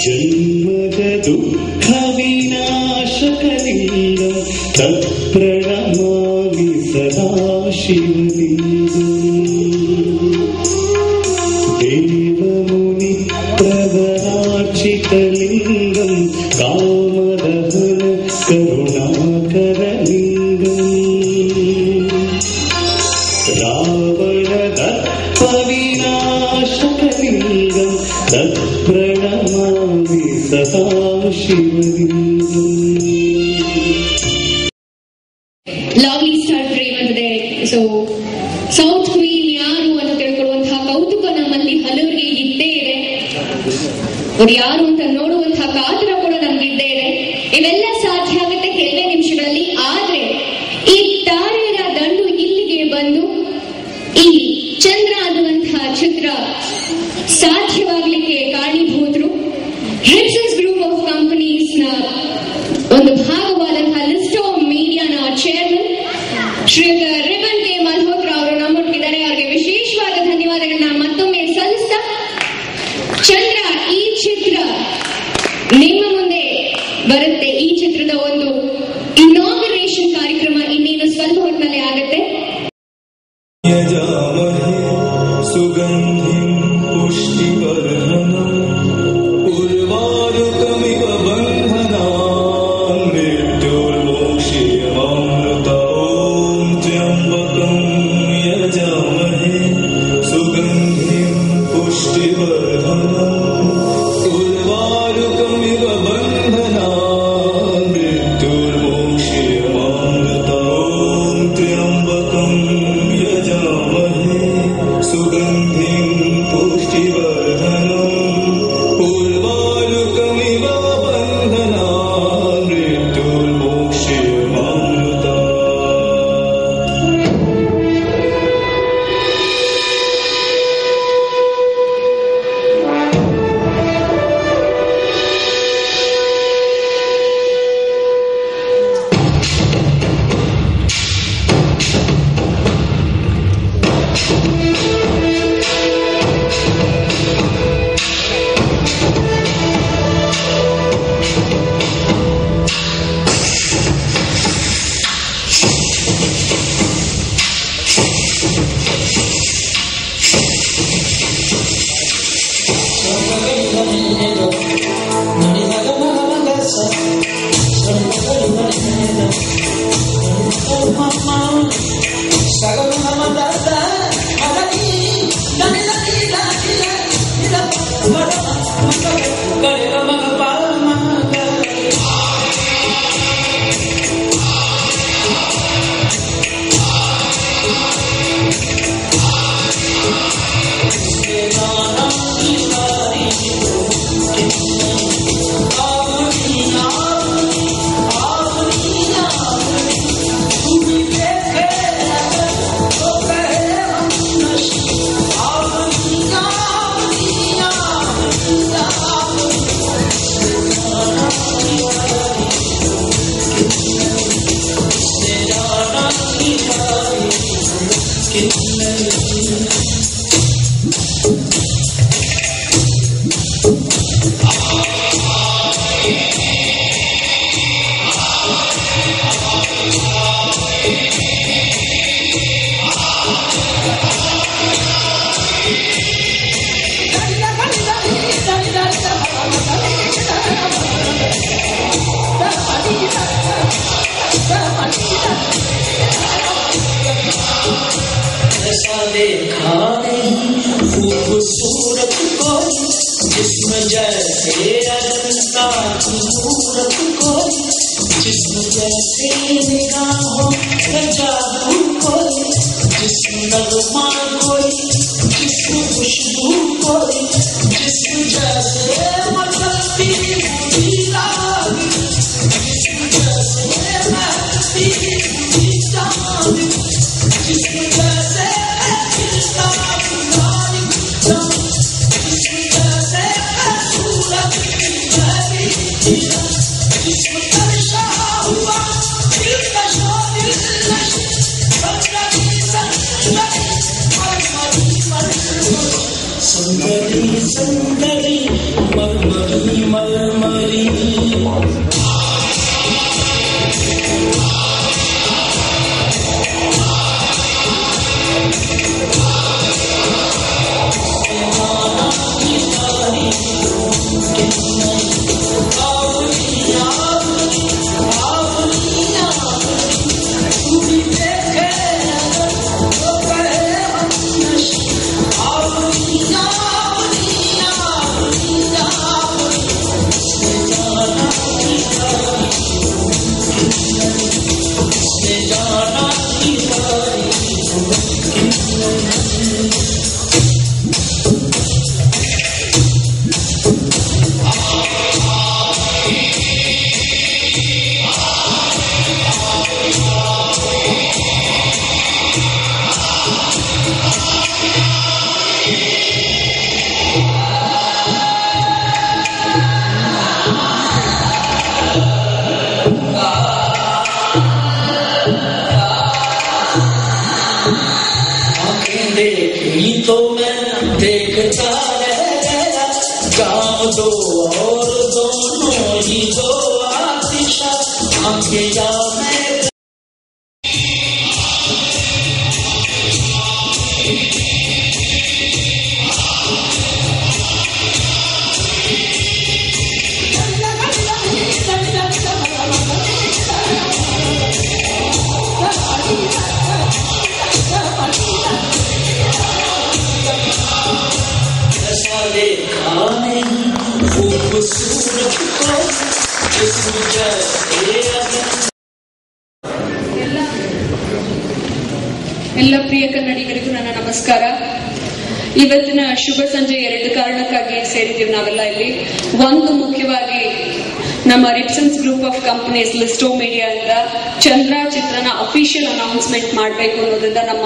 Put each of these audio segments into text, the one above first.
ಜನ್ಮದ ದುಃಖ ವಿನಾಶಕಲಿಂಗಂ ತತ್ಪ್ರಣಮಾಮಿ ಸದಾ ಶಿವಲಿಂಗಂ ದೇವಮುನಿ ಪ್ರವರಾರ್ಚಿತಲಿಂಗಂ ಕಾಮದಹನ ಕರುಣಾಕರಲಿಂಗಂ ರಾವಣ ದರ್ಪ ವಿನಾಶಕಲಿಂಗಂ ತತ್ಪ್ರಣಮಾಮಿ ಸದಾ ಶಿವಲಿಂಗಂ. ಲವ್ಲಿ ಸ್ಟಾರ್ ಫ್ರೇಮ್ ಅಂತಿದೆ. ಸೊ ಸೌತ್ ಕ್ವೀನ್ ಯಾರು ಅಂತ ತಿಳ್ಕೊಳ್ಳುವಂತಹ ಕೌತುಕ ನಮ್ಮಲ್ಲಿ ಹಲವರಿಗೆ ಇದ್ದೇ ಇದೆ. ಅವ್ರು ಯಾರು ಅಂತ ನೋಡುವಂತಹ ಕಾತರ ಕೂಡ ನಮ್ಗಿದ್ದೇ ಇದೆ. ಇವೆಲ್ಲ ಸಾಧ್ಯ ಆಗುತ್ತೆ ಕೆಲವೇ ನಿಮಿಷಗಳಲ್ಲಿ. ಆದ್ರೆ ಈ ತಾರೆಯರ ದಂಡು ಇಲ್ಲಿಗೆ ಬಂದು ಈ ಚಂದ್ರ ಅನ್ನುವಂತಹ ಚಿತ್ರ ಸಾಧ್ಯವಾಗಲಿಕ್ಕೆ ಕಾರಣೀಭೂತರು ರಿಪ್ಸನ್ಸ್ ಗ್ರೂಪ್ ಆಫ್ ಕಂಪನೀಸ್ ನ ಒಂದು ಭಾಗವಾದಂತಹ ಲಿಸ್ಟ್ ಆಫ್ ಮೀಡಿಯಾನ ಚೇರ್ಮನ್ ಶ್ರೀಯುತ ರಿಬನ್ ಕೆ ಮಲ್ಹೋತ್ರಾ ಅವರು ನಮ್ಮೊಟ್ಟಿದ್ದಾರೆ. ಅವರಿಗೆ ವಿಶೇಷವಾದ ಧನ್ಯವಾದಗಳನ್ನ ಮತ್ತೊಮ್ಮೆ ಸಲ್ಲಿಸ್ತಾ, ಚಂದ್ರ ಈ ಚಿತ್ರ ನಿಮ್ಮ ಮುಂದೆ ಬರುತ್ತೆ. ಈ ಚಿತ್ರದ ಒಂದು ಇನಾಗ್ರೇಷನ್ ಕಾರ್ಯಕ್ರಮ ಇನ್ನೇನು ಸ್ವಲ್ಪ ಹೊತ್ತಿನಲ್ಲೇ ಆಗುತ್ತೆ. ಸುಗಂಧಿಂ ಪುಷ್ಟಿವರ್ಧನಂ ಉರ್ವಾರುಕಮಿವ ಬಂಧನಾನ್ ಮೃತ್ಯುರ್ಮೋಕ್ಷೇಮಾಮೃತ ಓಂ ತ್ರ್ಯಂಬಕಂ ಯಜಾಮಹೇ ಸುಗಂಧಿಂ ಪುಷ್ಟಿವರ್ಧನಂ ಉರ್ವಾರುಕಮಿವ ಬಂಧನಾನ್ ಮೃತ್ಯುರ್ಮೋಕ್ಷೇಮಾಮೃತ ಓಂ ತ್ರ್ಯಂಬಕಂ ಯಜಾಮಹೇ ಸುಗಂಧಿಂ ಪುಷ್ಟಿವರ್ಧನಂ ಉರ್ವಾರುಕಮಿವ ಬಂಧನಾನ್ ಮೃತ್ಯುರ್ಮೋಕ್ಷೇಮಾಮೃತ. देखा नहीं खूबसूरत कोई जिस्म जैसे अजंता की मूरत कोई जिस्म जैसे निगाहों का जादू कोई जिस्म नगमा कोई जिस्म खुशबू कोई जिस्म जैसे मचलती हुई राग जिस्म जैसे महकती हुई चांद जिस्म जैसे हुआ और दोनों ही दो आतिशा आंखें जाने खूबसूरत को जिस्म जैसे ಎಲ್ಲ ಪ್ರಿಯ ಕನ್ನಡಿಗರಿಗೂ ನನ್ನ ನಮಸ್ಕಾರ. ಇವತ್ತಿನ ಶುಭ ಸಂಜೆ 2 ಕಾರಣಕ್ಕಾಗಿ ಸೇರಿದ್ದೀವಿ ನಾವೆಲ್ಲ ಇಲ್ಲಿ. ಒಂದು ಮುಖ್ಯವಾಗಿ ನಮ್ಮ ರಿಪ್ಸನ್ಸ್ ಗ್ರೂಪ್ ಆಫ್ ಕಂಪನೀಸ್ ಲಿಸ್ಟೋ ಮೀಡಿಯಾ ಇಂದ ಚಂದ್ರ ಚಿತ್ರನ ಅಫಿಷಿಯಲ್ ಅನೌನ್ಸ್ಮೆಂಟ್ ಮಾಡಬೇಕು ಅನ್ನೋದ್ರಿಂದ ನಮ್ಮ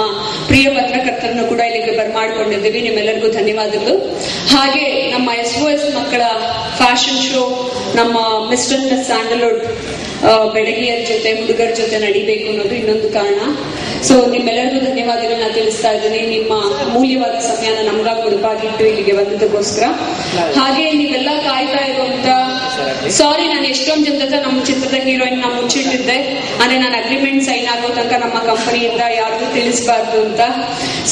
ಪ್ರಿಯ ಪತ್ರಕರ್ತರನ್ನು ಕೂಡ ಇಲ್ಲಿಗೆ ಬರ್ಮಾಡ್ಕೊಂಡಿದ್ದೀವಿ. ನಿಮ್ಮೆಲ್ಲರಿಗೂ ಧನ್ಯವಾದಗಳು. ಹಾಗೆ ನಮ್ಮ SOS ಮಕ್ಕಳ ಫ್ಯಾಷನ್ ಶೋ ನಮ್ಮ ಮಿಸ್ಟರ್ ಮಿಸ್ ಸ್ಯಾಂಡಲ್ವುಡ್ ಬೆಳಗಿಯರ ಜೊತೆ ಹುಡುಗರ ಜೊತೆ ನಡಿಬೇಕು ಅನ್ನೋದು ಇನ್ನೊಂದು ಕಾರಣ. ಸೊ ನಿಮ್ಮೆಲ್ಲರಿಗೂ ಧನ್ಯವಾದಗಳನ್ನ ತಿಳಿಸ್ತಾ ಇದ್ದೀನಿ. ನಿಮ್ಮ ಅಮೂಲ್ಯವಾದ ಸಮಯನ ನಮ್ಗಾಗಿ ಮುಡುಪಾಗಿಟ್ಟು ಇಲ್ಲಿಗೆ ಬಂದದಕ್ಕೋಸ್ಕರ. ಹಾಗೆ ನೀವೆಲ್ಲ ಕಾಯ್ತಾ ಇರುವಂತ ಸಾರಿ, ನಾನು ಎಷ್ಟೊಂದು ಜನದ ನಮ್ಮ ಚಿತ್ರದ ಹೀರೋಯಿನ್ ನಾ ಮುಚ್ಚಿಟ್ಟಿದ್ದೆ. ಅಂದ್ರೆ ನಾನು ಅಗ್ರಿಮೆಂಟ್ ಸೈನ್ ಆಗೋ ತನಕ ನಮ್ಮ ಕಂಪನಿಯಿಂದ ಯಾರಿಗೂ ತಿಳಿಸಬಾರ್ದು ಅಂತ.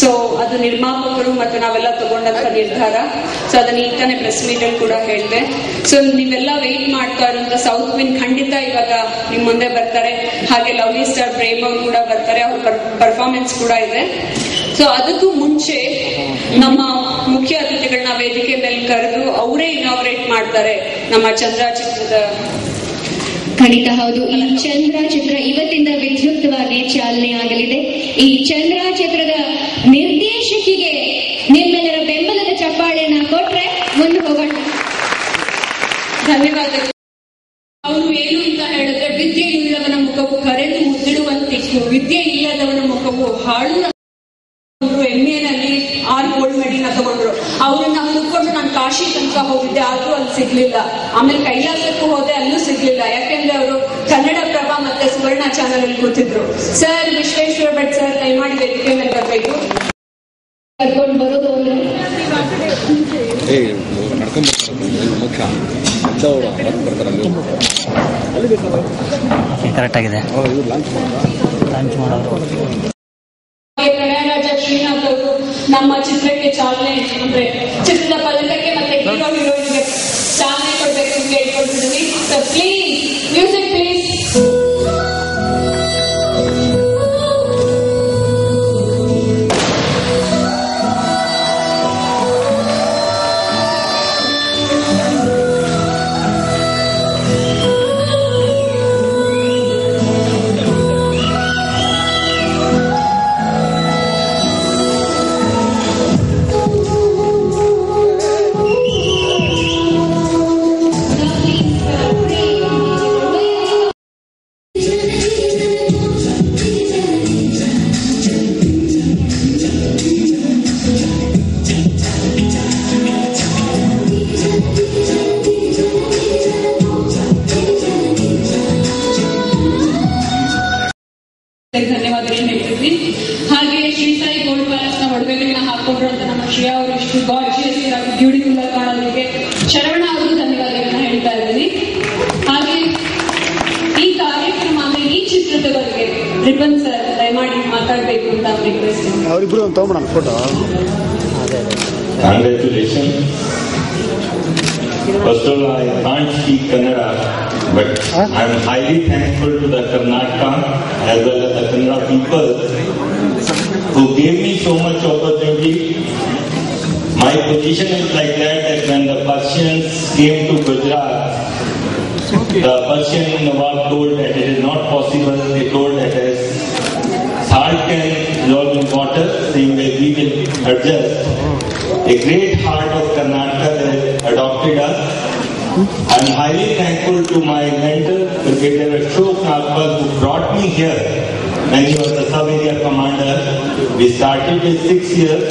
ಸೊ ಅದು ನಿರ್ಮಾಪಕರು ಮತ್ತು ನಾವೆಲ್ಲ ತಗೊಂಡಂತ ನಿರ್ಧಾರ. ಸೊ ಅದನ್ನ ಈಗ ತಾನೇ ಪ್ರೆಸ್ ಮೀಟ್ ಅಲ್ಲಿ ಕೂಡ ಹೇಳಿದೆ. ಸೊ ನೀವೆಲ್ಲ ವೇಟ್ ಮಾಡ್ತಾ ಇರುವಂತ ಸೌತ್ ವಿನ್ ಖಂಡಿತ ಇವಾಗ ನಿಮ್ ಮುಂದೆ ಬರ್ತಾರೆ. ಹಾಗೆ ಲವ್ಲಿ ಸ್ಟಾರ್ ಪ್ರೇಮ್ ಅವರು ಕೂಡ ಬರ್ತಾರೆ. ಅವ್ರ ಪರ್ಫಾರ್ಮೆನ್ಸ್ ಕೂಡ ಇದೆ. ಸೊ ಅದಕ್ಕೂ ಮುಂಚೆ ನಮ್ಮ ಮುಖ್ಯ ಅತಿಥಿಗಳನ್ನ ವೇದಿಕೆ ಮೇಲೆ ಕರೆದು ಅವರೇ ಇನಾಗ್ರೇಟ್ ಮಾಡ್ತಾರೆ ನಮ್ಮ ಚಂದ್ರ ಚಿತ್ರದ. ಖಂಡಿತ ಹೌದು. ಈ ಚಂದ್ರ ಚಿತ್ರ ಇವತ್ತಿಂದ ವಿದ್ಯುಕ್ತವಾಗಿ ಚಾಲನೆ ಆಗಲಿದೆ. ಈ ಚಂದ್ರ ಚಿತ್ರದ ನಿರ್ದೇಶಕಿಗೆ ನಿಮ್ಮೆಲ್ಲರ ಬೆಂಬಲದ ಚಪ್ಪಾಳೆಯನ್ನ ಕೊಟ್ರೆ ಮುಂದೆ ಹೋಗೋಣ. ಧನ್ಯವಾದಗಳು. ಅವರು ಏನು ಅಂತ ಹೇಳಿದ್ರೆ, ವಿದ್ಯೆ ಇಲ್ಲದವನ ಮುಖವು ಕರೆದು ಮುದ್ದಿಡುವಂತಿತ್ತು, ವಿದ್ಯೆ ಇಲ್ಲದವನ ಮುಖವು ಹಾಳು. ಎಮ್ಮೆನಲ್ಲಿ 6 ಗೋಲ್ಡ್ ಮೆಡಲ್ ತಗೊಂಡ್ರು. ಅವ್ರನ್ನ ಕೂತ್ಕೊಂಡು ನಾನು ಕಾಶಿ ತನಕ ಹೋಗಿದ್ದೆ, ಆದ್ರೂ ಅಲ್ಲಿ ಸಿಗ್ಲಿಲ್ಲ. ಆಮೇಲೆ ಕೈಲಾಸಕ್ಕೂ ಹೋದೆ, ಅಲ್ಲೂ ಸಿಗ್ಲಿಲ್ಲ. ಯಾಕೆಂದ್ರೆ ಅವರು ಕನ್ನಡ ಪ್ರಭ ಮತ್ತೆ ಸುವರ್ಣ ಚಾನಲ್ ಅಲ್ಲಿ ಕೂತಿದ್ರು. ಸರ್ ವಿಶ್ವೇಶ್ವರ ಭಟ್ ಸರ್ ದಯಮಾಡಿ ವೇದಿಕೆ ಮೇಲೆ ಬರಬೇಕು. ಕರ್ಕೊಂಡು ಬರೋದು ಕರೆಕ್ಟ್ ಆಗಿದೆ. ಪ್ರಣಯರಾಜ ಶ್ರೀನಾಥ್ ಅವರು ನಮ್ಮ ಚಿತ್ರಕ್ಕೆ ಚಾಲನೆ ಅಂದ್ರೆ ಚಿತ್ರದ ಫಲಕಕ್ಕೆ ಮತ್ತೆ ಹೀರೋ ಹೀರೋಯಿನ್ಗೆ ಚಾಲನೆ ಕೊಡ್ಬೇಕು ಅಂತ ಕೇಳ್ಕೊಳ್ತಿದ್ದೀನಿ. So please music please. ಧನ್ಯವಾದಗಳು ಹೇಳ್ತಿದ್ವಿ. ಹಾಗೆ ಶ್ರೀ ಸಾಯಿ ಗೋಲ್ಡ್ ಪ್ಯಾಲೇಸ್ ನ ಒಡವೆಗಳನ್ನ ಹಾಕೊಂಡ್ರು ಅಂತ ನಮ್ಮ ಶ್ರೇಯಾ ಅವರು ಇಷ್ಟು ಗಾರ್ಜಿಯಸ್ ಆಗಿ ಬ್ಯೂಟಿಫುಲ್ ಆಗಿ ಕಾಣೋದಕ್ಕೆ ಶರವಣ ಅವ್ರಿಗೂ ಧನ್ಯವಾದಗಳನ್ನ ಹೇಳ್ತಾ ಇದ್ದೀನಿ. ಹಾಗೆ ಈ ಕಾರ್ಯಕ್ರಮ ಅಂದ್ರೆ ಈ ಚಿತ್ರದ ಬಗ್ಗೆ ರಿಬನ್ ಸರ್ ದಯಮಾಡಿ ಮಾತಾಡ್ಬೇಕು ಅಂತ ರಿಕ್ವೆಸ್ಟ್. ಅವರಿಬ್ರು ಒಂದು ತಗೊಂಡ್ಬಿಡೋಣ photo. Congratulations. First of all, I can't speak Kannada, but I'm highly thankful to the Karnataka as well as the Kannada people who gave me so much opportunity. My position is like that when the Persians came to Gujarat, the Persian Nawab told that it is not possible. They told that as salt can dissolve in water, same way we will adjust. A great heart of Karnataka has adopted us. I'm highly thankful to my mentor, Brigadier Ashok Nagpal, who brought me here when he was the sub-area commander. We started with 6 years,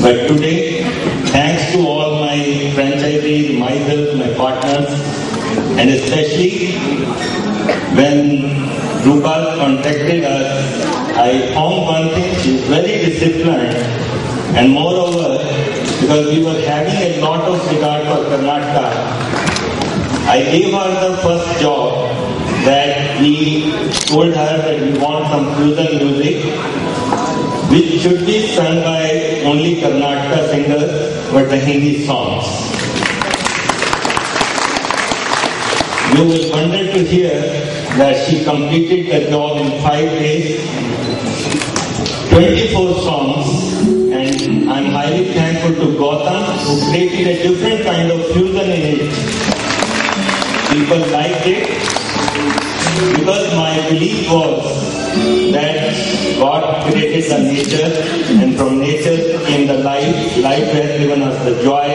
but today, thanks to all my franchisees, myself, my partners, and especially when Rupal contacted us, I found one thing, she is very disciplined, and moreover, because because we were having a lot of regard for Karnataka, I gave her the first job that we told her that we want some fusion music which should be sung by only Karnataka singers but the Hindi songs. You will wonder to hear that she completed the job in 5 days, 24 songs, and I'm highly thankful to Gautam who created a different kind of fusion in it. People liked it because my belief was that God created the nature and from nature came the life. Life has given us the joy,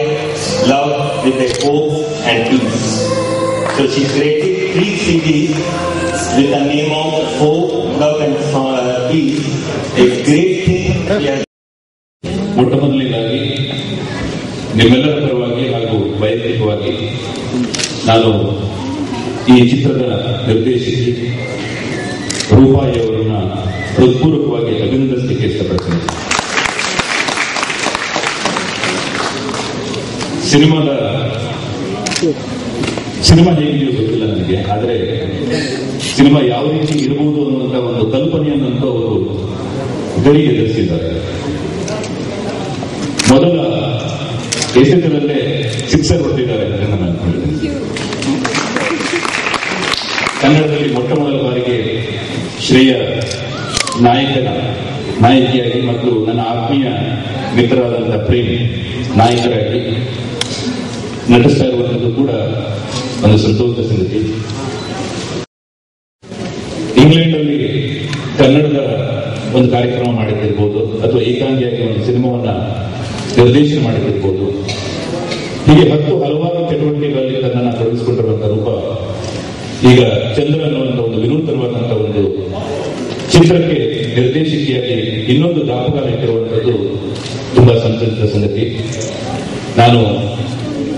love with a hope and peace. So she created 3 CDs with the name of Hope, Love and Peace. A great thing she has. ಮೊಟ್ಟ ಮೊದಲನೇದಾಗಿ ನಿಮ್ಮೆಲ್ಲರ ಪರವಾಗಿ ಹಾಗೂ ವೈಯಕ್ತಿಕವಾಗಿ ನಾನು ಈ ಚಿತ್ರದ ನಿರ್ದೇಶಕಿ ರೂಪಾಯಿ ಅವರನ್ನ ಹೃತ್ಪೂರ್ವಕವಾಗಿ ಅಭಿನಂದಿಸಲಿಕ್ಕೆ ಇಷ್ಟಪಡ್ತೇನೆ. ಸಿನಿಮಾ ಹೇಗಿದೆಯೋ ಗೊತ್ತಿಲ್ಲ ನನಗೆ, ಆದರೆ ಸಿನಿಮಾ ಯಾವ ರೀತಿ ಇರಬಹುದು ಅನ್ನುವಂಥ ಒಂದು ಕಲ್ಪನೆಯನ್ನಂತೂ ಅವರು ಗಡಿ ಎದುರಿಸಿದ್ದಾರೆ. ಮೊದಲ ಎಸೆತದಲ್ಲೇ ಸಿಕ್ಸರ್ ಹೊಡೆದಿದ್ದಾರೆ ಅಂತ ನಾನು ಅನ್ಕೊಂಡಿದ್ದೇನೆ. ಕನ್ನಡದಲ್ಲಿ ಮೊಟ್ಟ ಮೊದಲ ಬಾರಿಗೆ ಶ್ರೇಯ ನಾಯಕಿಯಾಗಿ ಮತ್ತು ನನ್ನ ಆತ್ಮೀಯ ಮಿತ್ರರಾದಂತಹ ಪ್ರೇಮ್ ನಾಯಕರಾಗಿ ನಟಿಸ್ತಾ ಇರುವಂಥದ್ದು ಕೂಡ ಒಂದು ಸಂತೋಷದ ಸಂಗತಿ. ಇಂಗ್ಲೆಂಡಲ್ಲಿ ಕನ್ನಡದ ಒಂದು ಕಾರ್ಯಕ್ರಮ ಮಾಡಿದ್ದಿರ್ಬೋದು ಅಥವಾ ಏಕಾಂಗಿಯಾಗಿ ಒಂದು ಸಿನಿಮಾವನ್ನ ನಿರ್ದೇಶನ ಮಾಡಿದ್ದಿರ್ಬೋದು. ಹೀಗೆ ಹಲವಾರು ಚಟುವಟಿಕೆಗಳಲ್ಲಿ ತನ್ನನ್ನು ತೊಡಗಿಸಿಕೊಂಡಿರುವಂತಹ ರೂಪ ಈಗ ಚಂದ್ರ ಅನ್ನುವಂಥ ಒಂದು ವಿನೂತನವಾದಂತಹ ಒಂದು ಚಿತ್ರಕ್ಕೆ ನಿರ್ದೇಶಕಿಯಾಗಿ ಇನ್ನೊಂದು ದಾಪುಗಾಲ ಇಟ್ಟಿರುವಂಥದ್ದು ತುಂಬಾ ಸಂತೋಷದ ಸಂಗತಿ. ನಾನು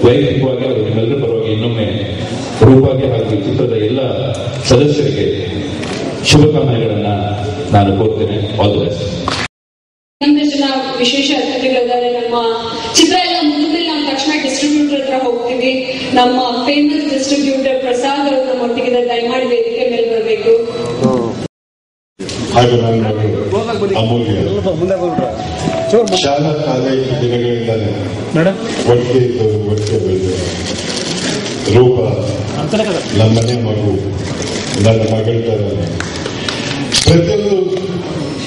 ವೈಯಕ್ತಿಕವಾಗಿ ಅವರು ನಿಮ್ಮೆಲ್ಲರ ಪರವಾಗಿ ಇನ್ನೊಮ್ಮೆ ರೂಪಾಗೆ ಹಾಗೂ ಈ ಚಿತ್ರದ ಎಲ್ಲ ಸದಸ್ಯರಿಗೆ ಶುಭಕಾಮನೆಗಳನ್ನ ನಾನು ಕೋರ್ತೇನೆ. All the best. ಜನ ವಿಶೇಷ ಅತಿಥಿಗಳಿದ್ದಾರೆ. ನಮ್ಮ ಚಿತ್ರ ಎಲ್ಲ ಮುಗಿದ್ಮೇಲೆ ನಾವು ತಕ್ಷಣ ಡಿಸ್ಟ್ರಿಬ್ಯೂಟರ್ ಹತ್ರ ಹೋಗ್ತೀವಿ. ನಮ್ಮ ಫೇಮಸ್ ಡಿಸ್ಟ್ರಿಬ್ಯೂಟರ್ ಪ್ರಸಾದ್ ಅವರು ನಮ್ಮ ಒಟ್ಟಿಗೆ ದಯಮಾಡಿ ವೇದಿಕೆ ಮೇಲೆ ಬರಬೇಕು. ಹಾಗೂ ನನ್ನ ಅಮೂಲ್ಯ ಶಾಲಾ ಕಾಲೇಜು ದಿನಗಳಿಂದಾನೆ ಒಟ್ಟಿಗೆ ಬೆಳೆದ ರೂಪ ನಮ್ಮನೆ ಮಗು, ನನ್ನ ಮಗಳ ತರ ಪ್ರತಿಯೊಂದು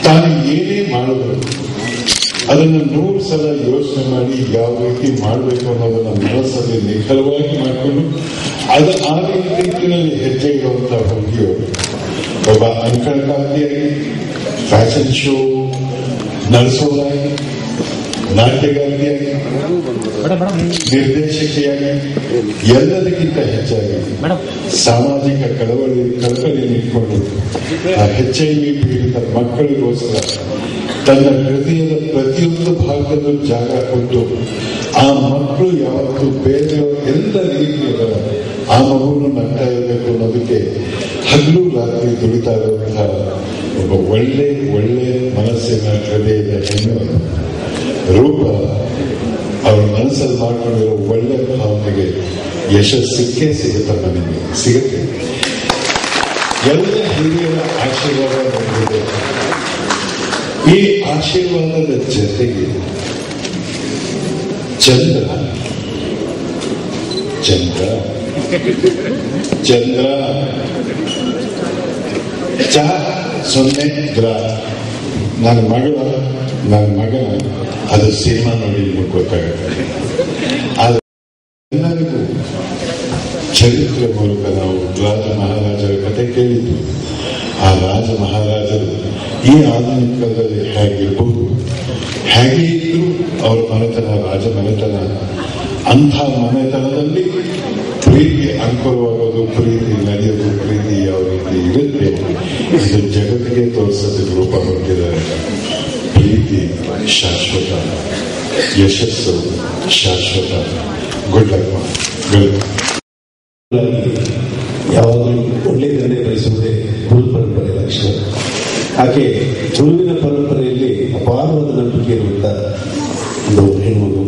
ತಾನು ಏನೇ ಮಾಡಿದ್ರು ಅದನ್ನು 100 ಸಲ ಯೋಚನೆ ಮಾಡಿ ಯಾವ ರೀತಿ ಮಾಡಬೇಕು ಅನ್ನೋದನ್ನ ಮನಸ್ಸಲ್ಲಿ ನಿಖರವಾಗಿ ಮಾಡಿಕೊಂಡು ಅದು ಆ ರೀತಿಯಲ್ಲಿ ಹೆಜ್ಜೆ ಇರುವಂತಹ ಹುಡುಗಿಯವರು ಒಬ್ಬ ಅಂಕಣಕಾರ್ತಿಯಾಗಿ, ಫ್ಯಾಷನ್ ಶೋ ನಡೆಸೋದಾಗಿ, ನಾಟ್ಯಗಾರ್ತಿಯಾಗಿ, ನಿರ್ದೇಶಕಿಯಾಗಿ, ಎಲ್ಲದಕ್ಕಿಂತ ಹೆಚ್ಚಾಗಿ ಸಾಮಾಜಿಕ ಕಳಕಳಿಯನ್ನು ಇಟ್ಕೊಂಡು ಆ HIV ಪೀಡಿತ ಮಕ್ಕಳಿಗೋಸ್ಕರ ತನ್ನ ಹೃದಯದ ಪ್ರತಿಯೊಂದು ಭಾಗದಲ್ಲೂ ಜಾಗ ಕೊಟ್ಟು ಆ ಮಕ್ಕಳು ಯಾವತ್ತೂ ಬೇರೆ ಎಲ್ಲ ರೀತಿಯ ಆ ಮಗುವನ್ನು ನಗ್ತಾ ಇರಬೇಕು ಅನ್ನೋದಕ್ಕೆ ಹಗಲು ರಾತ್ರಿ ದುಡಿತಾ ಇರುವಂತಹ ಒಬ್ಬ ಒಳ್ಳೆ ಮನಸ್ಸಿನ ಹೃದಯದ ಹೆಣ್ಣು ರೂಪ. ಅವರ ಮನಸ್ಸಲ್ಲಿ ಮಾಡ್ಕೊಂಡಿರೋ ಒಳ್ಳೆ ಭಾವನೆಗೆ ಯಶಸ್ಸು ಸಿಗುತ್ತೆ, ನನಗೆ ಸಿಗುತ್ತೆ. ಎಲ್ಲ ಹಿರಿಯರ ಆಶೀರ್ವಾದ ಬಂದಿದೆ. ಈ ಆಶೀರ್ವಾದದ ಜೊತೆಗೆ ಚಂದ್ರ ಚ 0 ಗ್ರಹ. ನನ್ನ ಮಗನ ಅದು ಸಿನಿಮಾ ನೋಡಿ ನಿಮಗೆ ಗೊತ್ತಾಗುತ್ತೆ. ಆದ್ರೆ ಎಲ್ಲರಿಗೂ ಚರಿತ್ರೆ ಮೂಲಕ ನಾವು ರಾಜ ಮಹಾರಾಜರ ಕಥೆ ಕೇಳಿದ್ವಿ. ಆ ರಾಜ ಮಹಾರಾಜರು ಈ ಆಧುನಿಕ ಕಾಲದಲ್ಲಿ ಹೇಗಿರ್ಬೋದು, ಹೇಗೆ ಇದ್ರು ಅವರ ಮನೆತನ ರಾಜ ಮನೆತನ. ಅಂಥ ಮನೆತನದಲ್ಲಿ ಪ್ರೀತಿ ಅಂಕುರವಾಗೋದು, ಪ್ರೀತಿ ನಡೆಯೋದು, ಪ್ರೀತಿ ಯಾವ ರೀತಿ ಇರುತ್ತೆ ಇದು ಜಗತ್ತಿಗೆ ತೋರಿಸೋದಕ್ಕೆ ರೂಪ ಹೊಂದಿದ್ದಾರೆ. ಪ್ರೀತಿ ಶಾಶ್ವತ, ಯಶಸ್ಸು ಶಾಶ್ವತ. Good luck. ಯಾವಾಗಲೂ ಒಳ್ಳೆಯದನ್ನೇ ಬಯಸುವುದೇ ಗುರು ಪರಂಪರೆ ಲಕ್ಷಣ. ಆಕೆ ಗುರುವಿನ ಪರಂಪರೆಯಲ್ಲಿ ಅಪಾರವಾದ ನಂಬಿಕೆ ಇರುವಂತಹ ಒಂದು ಹೆಣ್ಮಗು.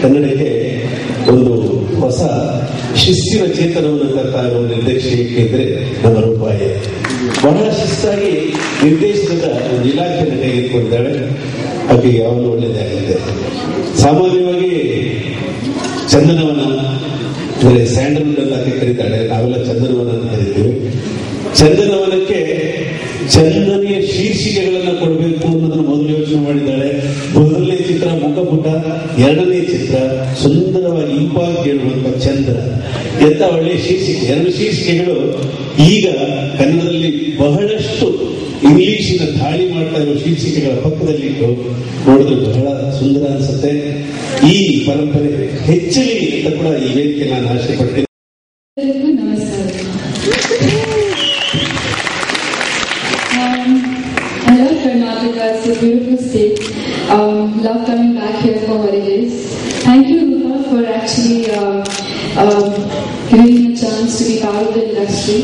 ಕನ್ನಡಕ್ಕೆ ಒಂದು ಹೊಸ ಶಿಸ್ತಿನ ಚೇತನವನ್ನು ತರ್ತಾ ಇರುವ ನಿರ್ದೇಶಕಿ ಇದ್ರೆ ನಮ್ಮ ರೂಪಾಯಿ. ಬಹಳ ಶಿಸ್ತಾಗಿ ನಿರ್ದೇಶನದ ಒಂದು ಇಲಾಖೆಯನ್ನು ತೆಗೆದುಕೊಂಡಿದ್ದಾಳೆ. ಆಕೆ ಯಾವಾಗಲೂ ಒಳ್ಳೆಯದಾಗಿದೆ. ಸಾಮಾನ್ಯವಾಗಿ ಚಂದನವನ ಅಂದರೆ ಸ್ಯಾಂಡಲ್ವುಡ್ ಅಂತ ಆಕೆ ಕರೀತಾಳೆ, ನಾವೆಲ್ಲ ಚಂದನವನ ಅಂತ ಕರಿತೀವಿ. ಚಂದನವನಕ್ಕೆ ಚಂದನೆಯ ಶೀರ್ಷಿಕೆಗಳನ್ನು ಕೊಡಬೇಕು ಅನ್ನೋದನ್ನು ಮೊದಲು ಯೋಚನೆ ಮಾಡಿದ್ದಾಳೆ. ಮೊದಲನೇ ಚಿತ್ರ ಮುಖಪುಟ, ಎರಡನೇ ಚಿತ್ರ ಸುಂದರವಾಗಿ ಇಂಪಾಗಿ ಕೇಳುವಂತ ಚಂದ್ರ. ಎಂತ ಒಳ್ಳೆಯ ಶೀರ್ಷಿಕೆ. ಎರಡು ಶೀರ್ಷಿಕೆಗಳು ಈಗ ಕನ್ನಡದಲ್ಲಿ ಬಹಳಷ್ಟು ಇಂಗ್ಲಿಶಿನ ದಾಳಿ ಮಾಡ್ತಾ ಇರುವ ಶೀರ್ಷಿಕೆಗಳ ಪಕ್ಕದಲ್ಲಿಟ್ಟು ನೋಡಿದ್ರೆ ಬಹಳ ಸುಂದರ ಅನ್ಸುತ್ತೆ. ಈ ಪರಂಪರೆ ಹೆಚ್ಚಲಿ ಅಂತ ಕೂಡ ಈ ವೇದಿಕೆ ನಾನು ಆಶೆ ಪಡ್ತೇನೆ. I love Karnataka. It's a beautiful state. Love coming back here for holidays. Thank you, Rupa, for actually giving me a chance to be part of the industry.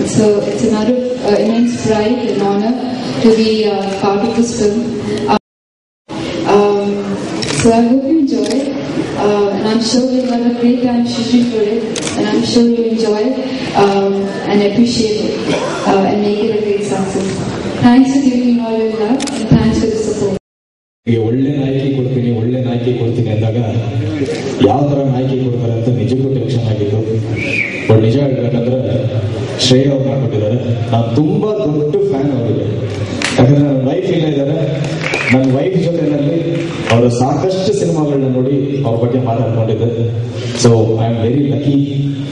It's a matter of immense pride and honor to be part of this film. So I hope you enjoy it, and I'm sure we'll have a great time shooting for it, and I'm sure you'll enjoy it and appreciate it and make it a great success. Thanks for giving me all your love, and thanks for the support. ಒಳ್ಳೆ ನಾಯಕಿ ಕೊಡ್ತೀನಿ ಅಂದಾಗ ಯಾವ ತರ ನಾಯಕಿ ಕೊಡ್ತಾರೆ ಅಂತ ನಿಜಕ್ಕೂ ಟೆನ್ಷನ್ ಆಗಿತ್ತು. ಬಟ್ ನಿಜ ಹೇಳ್ಬೇಕಂದ್ರೆ ಶ್ರೇಯ ಅವ್ರು ಮಾಡ್ಕೊಟ್ಟಿದ್ದಾರೆ. ನಾನು ತುಂಬಾ ದೊಡ್ಡ ಫ್ಯಾನ್ ಅವರಿಗೆ. ಯಾಕಂದ್ರೆ ನನ್ನ ವೈಫ್ ಇಲ್ಲ ಇದ್ದಾರೆ. ನನ್ನ ವೈಫ್ ಜೊತೆನಲ್ಲಿ ಅವರ ಸಾಕಷ್ಟು ಸಿನಿಮಾಗಳನ್ನ ನೋಡಿ ಅವ್ರ ಬಗ್ಗೆ ಮಾತಾಡ್ಕೊಂಡಿದ್ದೆ. So I am very lucky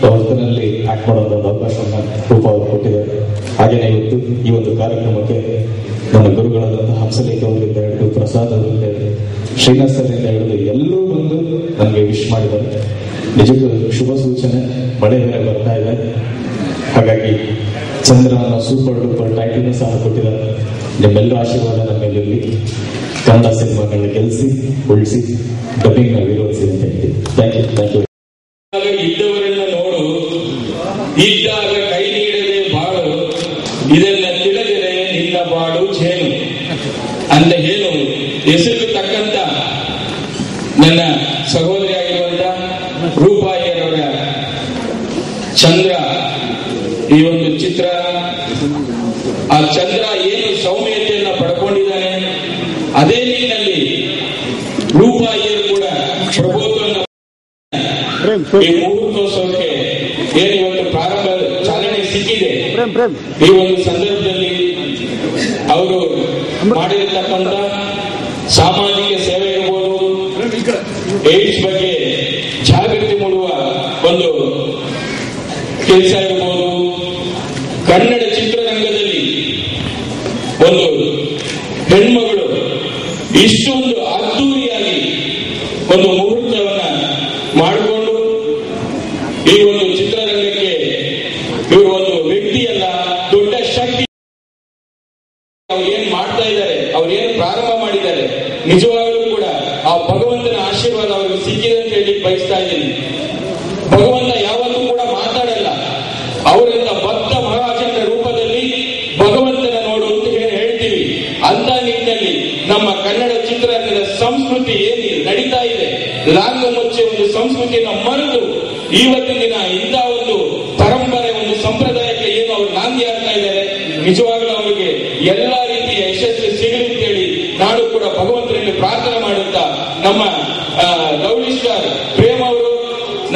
ಅವ್ರ ಜೊತೆನಲ್ಲಿ ಆಕ್ಟ್ ಮಾಡೋ ಒಂದು ಅವಕಾಶವನ್ನ ರೂಪ ಅವರು ಕೊಟ್ಟಿದ್ದಾರೆ. ಹಾಗೇನೆ ಇವತ್ತು ಈ ಒಂದು ಕಾರ್ಯಕ್ರಮಕ್ಕೆ ನನ್ನ ಗುರುಗಳಾದಂತಹ ಹಂಸಲೇಖ ಅವರಿಂದ ಹಿಡಿದು ಪ್ರಸಾದ್ ಅವರಿಂದ ಹಿಡಿದು ಶ್ರೀನಾಥ್ ಸರ್ ಇಂದ ಹಿಡಿದು ಎಲ್ಲರೂ ಬಂದು ನನಗೆ ವಿಶ್ ಮಾಡಿದ್ದಾರೆ. ನಿಜಕ್ಕೂ ಶುಭ ಸೂಚನೆ. ಮಳೆ ಬೇರೆ ಬರ್ತಾ ಇದೆ. ಹಾಗಾಗಿ ಚಂದ್ರ ಅನ್ನೋ ಸೂಪರ್ ಡೂಪರ್ ಟೈಟಲ್ ಸಹ ಕೊಟ್ಟಿದ್ದಾರೆ. ನಿಮ್ಮೆಲ್ಲರ ಆಶೀರ್ವಾದ ನಮ್ಮ ಮೇಲೆ ಇರಲಿ. ಕನ್ನಡ ಸಿನಿಮಾಗಳನ್ನ ಗೆಲ್ಲಿಸಿ ಉಳಿಸಿ ಡಬ್ಬಿಂಗ್ ನ ವಿರೋಧಿಸಿ ಅಂತ ಹೇಳ್ತೀವಿ. Thank you. ಇದ್ದವರನ್ನ ನೋಡು, ಇದ್ದಾಗ ಕೈ ನೀಡದೆ ಬಾಳು, ಇದನ್ನ ತಿಳಿದರೆ ನಿನ್ನ ಬಾಳು ಜೇನು ಅಂತ ಏನು ಹೆಸರು ತಕ್ಕಂತ ನನ್ನ ಸಹೋದರಿಯಾಗಿರುವಂತ ರೂಪಾಯಿಯವರ ಚಂದ್ರ ಈ ಒಂದು ಚಿತ್ರ, ಆ ಚಂದ್ರ ಏನು ಸೌಮ್ಯತೆಯನ್ನು ಪಡ್ಕೊಂಡಿದ್ದಾನೆ ಅದೇ ನಿಟ್ಟಿನಲ್ಲಿ ರೂಪಾಯಿಯರು ಕೂಡ ಪ್ರಭುತ್ವವನ್ನು ಈ ಮುಹೂರ್ತೋತ್ಸವಕ್ಕೆ ಏನು ಇವತ್ತು ಪ್ರಾರಂಭ ಚಾಲನೆ ಸಿಕ್ಕಿದೆ. ಈ ಒಂದು ಸಂದರ್ಭದಲ್ಲಿ ಅವರು ಮಾಡಿರತಕ್ಕಂಥ ಸಾಮಾಜಿಕ ಸೇವೆ ಇರ್ಬೋದು, ಏಡ್ಸ್ ಬಗ್ಗೆ ಜಾಗೃತಿ ಮೂಡುವ ಒಂದು ಕೆಲಸ ಇರ್ಬೋದು, ಕನ್ನಡ ಚಿತ್ರರಂಗದಲ್ಲಿ ಒಂದು ಹೆಣ್ಮಗಳು ಇಷ್ಟೊಂದು ಅದ್ದೂರಿಯಾಗಿ ಒಂದು ಮುಹೂರ್ತವನ್ನ ಮಾಡಿಕೊಂಡು ಈ ಒಂದು ಚಿತ್ರರಂಗಕ್ಕೆ ಇವರು ಒಂದು ವ್ಯಕ್ತಿಯಲ್ಲ, ದೊಡ್ಡ ಶಕ್ತಿ. ಅವ್ರು ಏನ್ ಮಾಡ್ತಾ ಇದ್ದಾರೆ, ಅವ್ರು ಏನು ಪ್ರಾರಂಭ ಮಾಡಿದ್ದಾರೆ, ನಿಜವಾಗಲೂ ಕೂಡ ಆ ಭಗವಂತನ ಆಶೀರ್ವಾದ ಅವರಿಗೆ ಸಿಕ್ಕಿದೆ ಅಂತ ಹೇಳಿ ಬಯಸ್ತಾ ಇದ್ದೀನಿ. ಭಗವಂತ ಯಾವತ್ತೂ ಕೂಡ ಮಾತಾಡಲ್ಲ. ಅವರಿಂದ ಭಕ್ತ ಮಹಾರಾಜನ ರೂಪದಲ್ಲಿ ಭಗವಂತನ ನೋಡು ಅಂತ ಹೇಳ್ತೀವಿ. ಅಂತ ನಿಟ್ಟಿನಲ್ಲಿ ನಮ್ಮ ಕನ್ನಡ ಚಿತ್ರರಂಗದ ಸಂಸ್ಕೃತಿ ಏನು ನಡೀತಾ ಇದೆ, ಲಾಂಗ ಮುಚ್ಚೆ ಒಂದು ಸಂಸ್ಕೃತಿಯನ್ನು ಮರೆತು ಇವತ್ತಿನ ದಿನ ಇಂಥ ಒಂದು ಪರಂಪರೆ, ಒಂದು ಸಂಪ್ರದಾಯಕ್ಕೆ ಏನು ಅವರು ನಾಂದಿ ಆಗ್ತಾ ಇದ್ದಾರೆ, ನಿಜವಾಗ್ಲೂ ಅವರಿಗೆ ಎಲ್ಲಾ ರೀತಿಯ ಯಶಸ್ಸು ಸಿಗಲಿ ಅಂತೇಳಿ ನಾನು ಕೂಡ ಭಗವಂತನಲ್ಲಿ ಪ್ರಾರ್ಥನೆ ಮಾಡುತ್ತಾ, ನಮ್ಮ ಲವ್ಲಿ ಸ್ಟಾರ್ ಪ್ರೇಮ್ ಅವರು,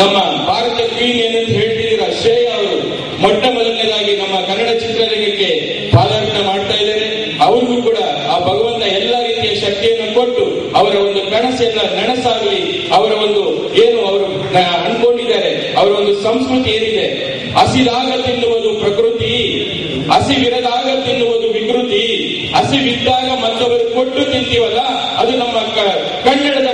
ನಮ್ಮ ಭಾರತ ಕ್ವೀನ್ ಏನಂತ ಹೇಳ್ತಿದ್ದೀರ ಶ್ರೇಯ ಅವರು ಮೊಟ್ಟ ಮೊದಲನೇದಾಗಿ ನಮ್ಮ ಕನ್ನಡ ಚಿತ್ರರಂಗಕ್ಕೆ ಪಾದಾರ್ಪಣೆ ಮಾಡ್ತಾ ಇದ್ದಾರೆ. ಅವ್ರಿಗೂ ಕೂಡ ಆ ಭಗವಂತ ಎಲ್ಲಾ ರೀತಿಯ ಶಕ್ತಿಯನ್ನು ಕೊಟ್ಟು ಅವರ ಒಂದು ಕನಸೆಲ್ಲ ನನಸಾಗಲಿ. ಅವರ ಒಂದು ಏನು ಅವರು ಅನ್ಕೊಂಡಿದ್ದಾರೆ, ಅವರ ಒಂದು ಸಂಸ್ಕೃತಿ ಏನಿದೆ, ಹಸಿದಾಗ ತಿನ್ನುವುದು ಪ್ರಕೃತಿ, ಹಸಿವಿರದಾಗ ತಿನ್ನುವುದು ವಿಕೃತಿ, ಹಸಿವಿದ್ದಾಗ ಮತ್ತೊಬ್ಬರು ಕೊಟ್ಟು ತಿಂತೀವಲ್ಲ ಅದು ನಮ್ಮ ಕನ್ನಡದ